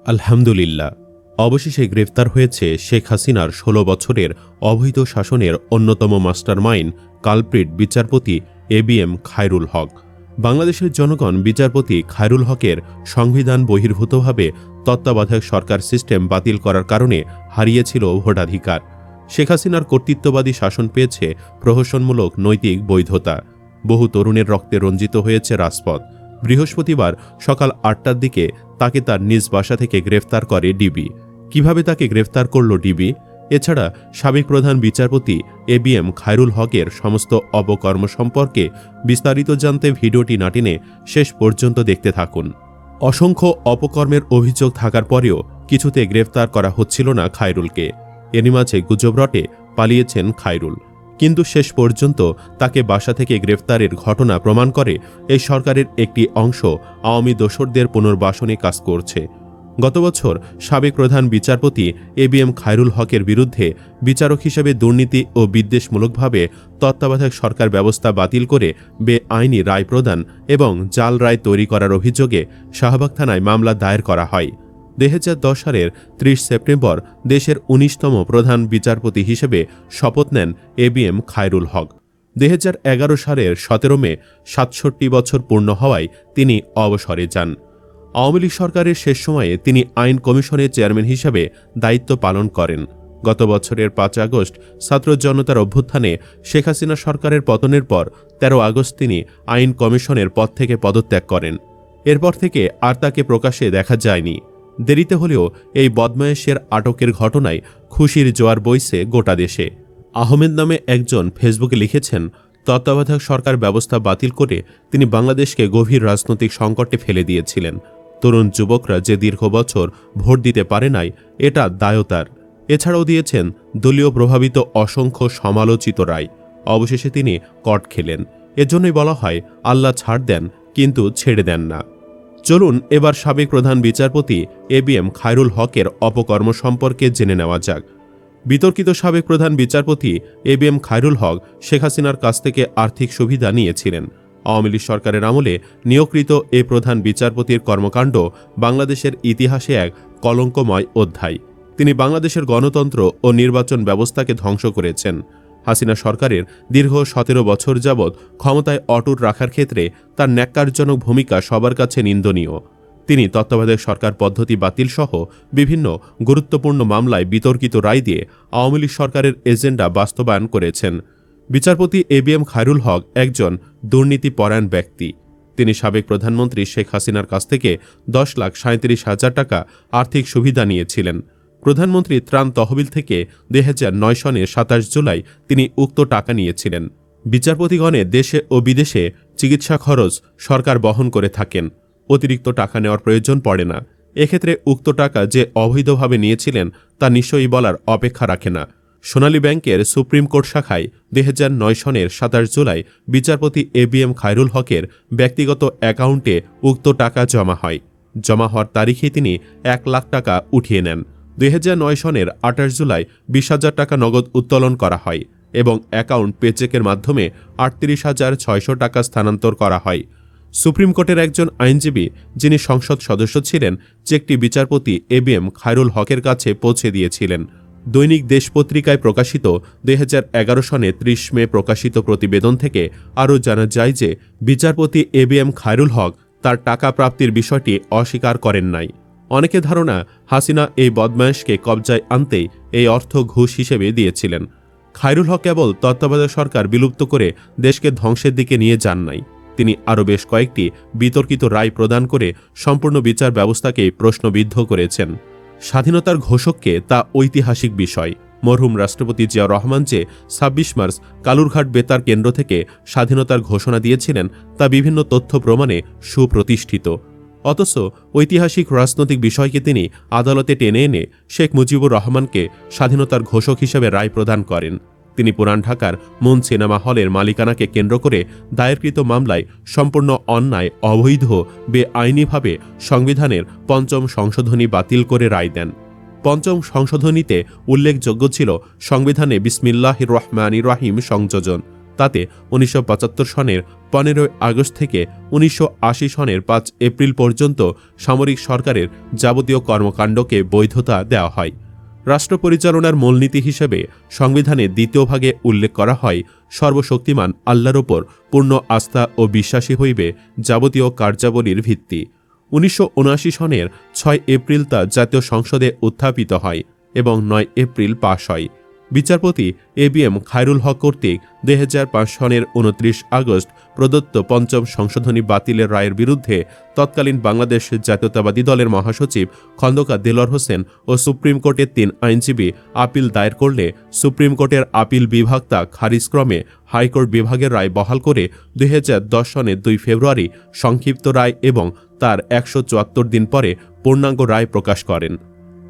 আলহামদুলিল্লাহ, অবশেষে গ্রেফতার হয়েছে শেখ হাসিনার ১৬ বছরের অবৈধ শাসনের অন্যতম মাস্টারমাইন্ড কালপ্রিট বিচারপতি এবিএম খায়রুল হক। বাংলাদেশের জনগণ বিচারপতি খায়রুল হকের সংবিধান বহির্ভূতভাবে তত্ত্বাবধায়ক সরকার সিস্টেম বাতিল করার কারণে হারিয়েছিল ভোটাধিকার। শেখ হাসিনার কর্তৃত্ববাদী শাসন পেয়েছে প্রহসনমূলক নৈতিক বৈধতা। বহু তরুণের রক্তে রঞ্জিত হয়েছে রাজপথ। বৃহস্পতিবার সকাল ৮টার দিকে তাকে তার নিজ বাসা থেকে গ্রেফতার করে ডিবি। কিভাবে তাকে গ্রেফতার করল ডিবি? এছাড়া সাবেক প্রধান বিচারপতি এবিএম খায়রুল হকের সমস্ত অপকর্ম সম্পর্কে বিস্তারিত জানতে ভিডিওটি না টেনে শেষ পর্যন্ত দেখতে থাকুন। অসংখ্য অপকর্মের অভিযোগ থাকার পরেও কিছুতে গ্রেফতার করা হচ্ছিল না খায়রুলকে। এরই মাঝে গুজব রটে পালিয়েছেন খায়রুল, কিন্তু শেষ পর্যন্ত তাকে বাসা থেকে গ্রেফতারের ঘটনা প্রমাণ করে এই সরকারের একটি অংশ আওয়ামী দোসরদের পুনর্বাসনে কাজ করছে। গত বছর সাবেক প্রধান বিচারপতি এবিএম খায়রুল হকের বিরুদ্ধে বিচারক হিসেবে দুর্নীতি ও বিদ্বেষমূলকভাবে তত্ত্বাবধায়ক সরকার ব্যবস্থা বাতিল করে বেআইনি রায় প্রদান এবং জাল রায় তৈরি করার অভিযোগে শাহবাগ থানায় মামলা দায়ের করা হয়। ২০১০ সালের ৩০ সেপ্টেম্বর দেশের ১৯তম প্রধান বিচারপতি হিসেবে শপথ নেন এবিএম খায়রুল হক। ২০১১ সালের ১৭ মে ৬৭ বছর পূর্ণ হওয়ায় তিনি অবসরে যান। আওয়ামী লীগ সরকারের শেষ সময়ে তিনি আইন কমিশনের চেয়ারম্যান হিসেবে দায়িত্ব পালন করেন। গত বছরের ৫ আগস্ট ছাত্র জনতার অভ্যুত্থানে শেখ হাসিনা সরকারের পতনের পর ১৩ আগস্ট তিনি আইন কমিশনের পদ থেকে পদত্যাগ করেন। এরপর থেকে আর তাকে প্রকাশ্যে দেখা যায়নি। দেরিতে হলেও এই বদমায়েশের আটকের ঘটনায় খুশির জোয়ার বইছে গোটা দেশে। আহমেদ নামে একজন ফেসবুকে লিখেছেন, তত্ত্বাবধায়ক সরকার ব্যবস্থা বাতিল করে তিনি বাংলাদেশকে গভীর রাজনৈতিক সংকটে ফেলে দিয়েছিলেন। তরুণ যুবকরা যে দীর্ঘ বছর ভোট দিতে পারে নাই, এটা দায়তার। এছাড়াও দিয়েছেন দলীয় প্রভাবিত অসংখ্য সমালোচিত রায়। অবশেষে তিনি কট খেলেন। এজন্যই বলা হয়, আল্লাহ ছাড় দেন কিন্তু ছেড়ে দেন না। চলুন এবার সাবেক প্রধান বিচারপতি এবিএম খায়রুল হকের অপকর্ম সম্পর্কে জেনে নেওয়া যাক। বিতর্কিত সাবেক প্রধান বিচারপতি এবিএম খায়রুল হক শেখ হাসিনার কাছ থেকে আর্থিক সুবিধা নিয়েছিলেন। আওয়ামী লীগ সরকারের আমলে নিয়োগকৃত এ প্রধান বিচারপতির কর্মকাণ্ড বাংলাদেশের ইতিহাসে এক কলঙ্কময় অধ্যায়। তিনি বাংলাদেশের গণতন্ত্র ও নির্বাচন ব্যবস্থাকে ধ্বংস করেছেন। হাসিনা সরকারের দীর্ঘ ১৭ বছর যাবৎ ক্ষমতায় অটুট রাখার ক্ষেত্রে তার ন্যাক্কারজনক ভূমিকা সবার কাছে নিন্দনীয়। তিনি তত্ত্বাবধায়ক সরকার পদ্ধতি বাতিল সহ বিভিন্ন গুরুত্বপূর্ণ মামলায় বিতর্কিত রায় দিয়ে আওয়ামী লীগ সরকারের এজেন্ডা বাস্তবায়ন করেছেন। বিচারপতি এবিএম খায়রুল হক একজন দুর্নীতিপরায়ণ ব্যক্তি। তিনি সাবেক প্রধানমন্ত্রী শেখ হাসিনার কাছ থেকে ১০,৩৭,০০০ টাকা আর্থিক সুবিধা নিয়েছিলেন। প্রধানমন্ত্রী ত্রাণ তহবিল থেকে ২০০৯ সনের ২৭ জুলাই তিনি উক্ত টাকা নিয়েছিলেন। বিচারপতিগণের দেশে ও বিদেশে চিকিৎসা খরচ সরকার বহন করে থাকেন। অতিরিক্ত টাকা নেওয়ার প্রয়োজন পড়ে না। এক্ষেত্রে উক্ত টাকা যে অবৈধভাবে নিয়েছিলেন তা নিশ্চয়ই বলার অপেক্ষা রাখে না। সোনালী ব্যাংকের সুপ্রিম কোর্ট শাখায় ২০০৯ সনের ২৭ জুলাই বিচারপতি এবিএম খায়রুল হকের ব্যক্তিগত অ্যাকাউন্টে উক্ত টাকা জমা হয়। জমা হওয়ার তারিখে তিনি ১ লাখ টাকা উঠিয়ে নেন। ২০০৯ সনের ২৮ জুলাই ২০,০০০ টাকা নগদ উত্তোলন করা হয় এবং অ্যাকাউন্ট পেচেকের মাধ্যমে ৩৮,৬০০ টাকা স্থানান্তর করা হয়। সুপ্রিম কোর্টের একজন আইনজীবী, যিনি সংসদ সদস্য ছিলেন, চেকটি বিচারপতি এবিএম খায়রুল হকের কাছে পৌঁছে দিয়েছিলেন। দৈনিক দেশ পত্রিকায় প্রকাশিত ২০১১ সনে ৩০ মে প্রকাশিত প্রতিবেদন থেকে আরও জানা যায় যে বিচারপতি এবিএম খায়রুল হক তার টাকা প্রাপ্তির বিষয়টি অস্বীকার করেন নাই। অনেকে ধারণা হাসিনা এই বদমায়েশকে কবজায় আনতেই এই অর্থ ঘুষ হিসেবে দিয়েছিলেন। খায়রুল হক কেবল তত্ত্বাবধায়ক সরকার বিলুপ্ত করে দেশকে ধ্বংসের দিকে নিয়ে যান নাই, তিনি আরও বেশ কয়েকটি বিতর্কিত রায় প্রদান করে সম্পূর্ণ বিচার ব্যবস্থাকে প্রশ্নবিদ্ধ করেছেন। স্বাধীনতার ঘোষককে তা ঐতিহাসিক বিষয়। মরহুম রাষ্ট্রপতি জিয়াউর রহমান যে ২৬ মার্চ কালুরঘাট বেতার কেন্দ্র থেকে স্বাধীনতার ঘোষণা দিয়েছিলেন তা বিভিন্ন তথ্য প্রমাণে সুপ্রতিষ্ঠিত। অথচ ঐতিহাসিক রাজনৈতিক বিষয়কে তিনি আদালতে টেনে এনে শেখ মুজিবুর রহমানকে স্বাধীনতার ঘোষক হিসেবে রায় প্রদান করেন। তিনি পুরান ঢাকার মুন সিনেমা হলের মালিকানাকে কেন্দ্র করে দায়েরকৃত মামলায় সম্পূর্ণ অন্যায়, অবৈধ, বেআইনিভাবে সংবিধানের ৫ম সংশোধনী বাতিল করে রায় দেন। ৫ম সংশোধনীতে উল্লেখযোগ্য ছিল সংবিধানে বিসমিল্লাহির রহমানির রহিম সংযোজন, তাতে 1975 সনের 15 আগস্ট থেকে 1980 সনের 5 এপ্রিল পর্যন্ত সামরিক সরকারের যাবতীয় কর্মকাণ্ডকে বৈধতা দেওয়া হয়। রাষ্ট্র পরিচালনার মূলনীতি হিসেবে সংবিধানের 2য় ভাগে উল্লেখ করা হয়, সর্বশক্তিমান আল্লাহর ওপর পূর্ণ আস্থা ও বিশ্বাসী হইবে যাবতীয় কার্যাবলীর ভিত্তি। 1979 সনের 6 এপ্রিল তা জাতীয় সংসদে উত্থাপিত হয় এবং 9 এপ্রিল পাশ হয়। বিচারপতি ABM খায়রুল হক কর্তৃক 2005 সনের 29 আগস্ট প্রদত্ত 5ম সংশোধনী বাতিলের রায়ের বিরুদ্ধে তৎকালীন বাংলাদেশ জাতীয়তাবাদী দলের মহাসচিব খন্দকার দেলোয়ার হোসেন ও সুপ্রিম কোর্টের 3 আইনজীবী আপিল দায়ের করলে সুপ্রিম কোর্টের আপিল বিভাগ তা খারিজক্রমে হাইকোর্ট বিভাগের রায় বহাল করে 2010 সনের 2 ফেব্রুয়ারি সংক্ষিপ্ত রায় এবং তার 174 দিন পরে পূর্ণাঙ্গ রায় প্রকাশ করেন।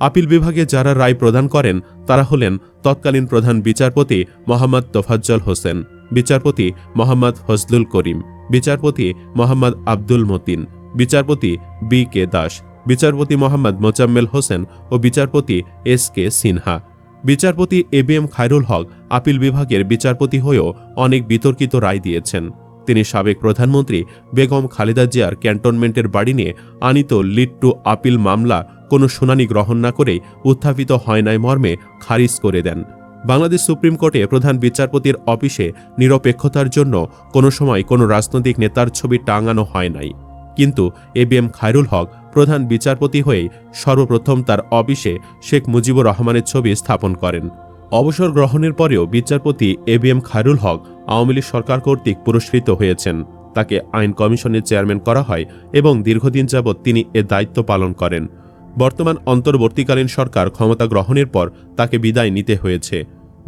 আপিল বিভাগে যারা রায় প্রদান করেন তারা হলেন তৎকালীন প্রধান বিচারপতি মোহাম্মদ তোফাজ্জল হোসেন, বিচারপতি মোহাম্মদ ফজলুল করিম, বিচারপতি মোহাম্মদ আব্দুল মতিন, বিচারপতি BK দাস, বিচারপতি মোহাম্মদ মোজাম্মেল হোসেন ও বিচারপতি SK সিনহা। বিচারপতি ABM খায়রুল হক আপিল বিভাগের বিচারপতি হয়েও অনেক বিতর্কিত রায় দিয়েছেন। তিনি সাবেক প্রধানমন্ত্রী বেগম খালেদা জিয়ার ক্যান্টনমেন্টের বাড়ি নিয়ে আনিত লিড টু আপিল মামলা কোনো শুনানি গ্রহণ না করেই উত্থাপিত হয় নাই মর্মে খারিজ করে দেন। বাংলাদেশ সুপ্রিম কোর্টে প্রধান বিচারপতির অফিসে নিরপেক্ষতার জন্য কোনো সময় কোনো রাজনৈতিক নেতার ছবি টাঙানো হয় নাই, কিন্তু ABM খায়রুল হক প্রধান বিচারপতি হয়েই সর্বপ্রথম তার অফিসে শেখ মুজিবুর রহমানের ছবি স্থাপন করেন। অবসর গ্রহণের পরেও বিচারপতি ABM খায়রুল হক আওয়ামী লীগ সরকার কর্তৃক পুরস্কৃত হয়েছেন। তাকে আইন কমিশনের চেয়ারম্যান করা হয় এবং দীর্ঘদিন যাবৎ তিনি এ দায়িত্ব পালন করেন। বর্তমান অন্তর্বর্তীকালীন সরকার ক্ষমতা গ্রহণের পর তাকে বিদায় নিতে হয়েছে।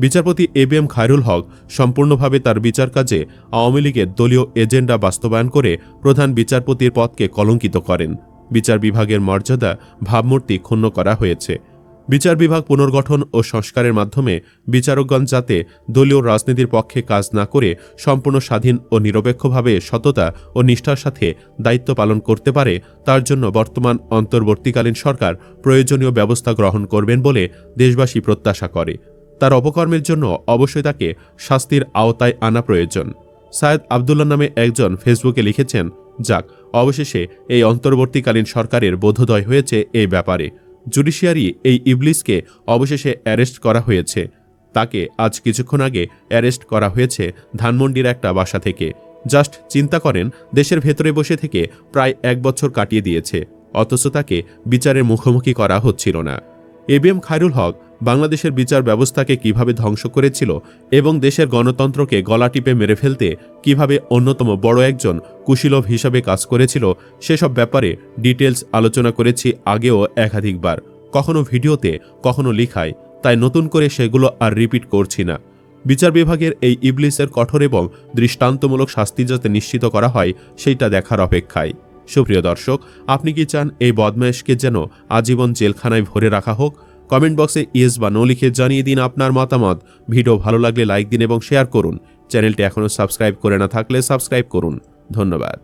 বিচারপতি ABM খায়রুল হক সম্পূর্ণভাবে তার বিচার কাজে আওয়ামী লীগের দলীয় এজেন্ডা বাস্তবায়ন করে প্রধান বিচারপতির পদকে কলঙ্কিত করেন। বিচার বিভাগের মর্যাদা ভাবমূর্তি ক্ষুণ্ণ করা হয়েছে। বিচার বিভাগ পুনর্গঠন ও সংস্কারের মাধ্যমে বিচারকগণ যাতে দলীয় রাজনীতির পক্ষে কাজ না করে সম্পূর্ণ স্বাধীন ও নিরপেক্ষভাবে সততা ও নিষ্ঠার সাথে দায়িত্ব পালন করতে পারে, তার জন্য বর্তমান অন্তর্বর্তীকালীন সরকার প্রয়োজনীয় ব্যবস্থা গ্রহণ করবেন বলে দেশবাসী প্রত্যাশা করে। তার অপকর্মের জন্য অবশ্যই তাকে শাস্তির আওতায় আনা প্রয়োজন। সায়েদ আবদুল্লাহ নামে একজন ফেসবুকে লিখেছেন, যাক, অবশেষে এই অন্তর্বর্তীকালীন সরকারের বোধোদয় হয়েছে এই ব্যাপারে। জুডিশিয়ারি এই ইবলিসকে অবশেষে অ্যারেস্ট করা হয়েছে। তাকে আজ কিছুক্ষণ আগে অ্যারেস্ট করা হয়েছে ধানমন্ডির একটা বাসা থেকে। জাস্ট চিন্তা করেন, দেশের ভেতরে বসে থেকে প্রায় 1 বছর কাটিয়ে দিয়েছে, অথচ তাকে বিচারের মুখোমুখি করা হচ্ছিল না। ABM খায়রুল হক বাংলাদেশের বিচার ব্যবস্থাকে কিভাবে ধ্বংস করেছিল এবং দেশের গণতন্ত্রকে গলা টিপে মেরে ফেলতে কিভাবে অন্যতম বড় একজন কুশীলব হিসাবে কাজ করেছিল, সেসব ব্যাপারে ডিটেলস আলোচনা করেছি আগেও একাধিকবার, কখনো ভিডিওতে, কখনো লিখায়, তাই নতুন করে সেগুলো আর রিপিট করছি না। বিচার বিভাগের এই ইবলিসের কঠোর এবং দৃষ্টান্তমূলক শাস্তি যাতে নিশ্চিত করা হয় সেইটা দেখার অপেক্ষায়। সুপ্রিয় দর্শক, আপনি কি চান এই বদমায়েশকে যেন আজীবন জেলখানায় ভরে রাখা হোক? কমেন্ট বক্সে ইয়েস বা নো লিখে জানিয়ে দিন আপনার মতামত। ভিডিও ভালো লাগলে লাইক দিন এবং শেয়ার করুন। চ্যানেলটি এখনও সাবস্ক্রাইব করে না থাকলে সাবস্ক্রাইব করুন। ধন্যবাদ।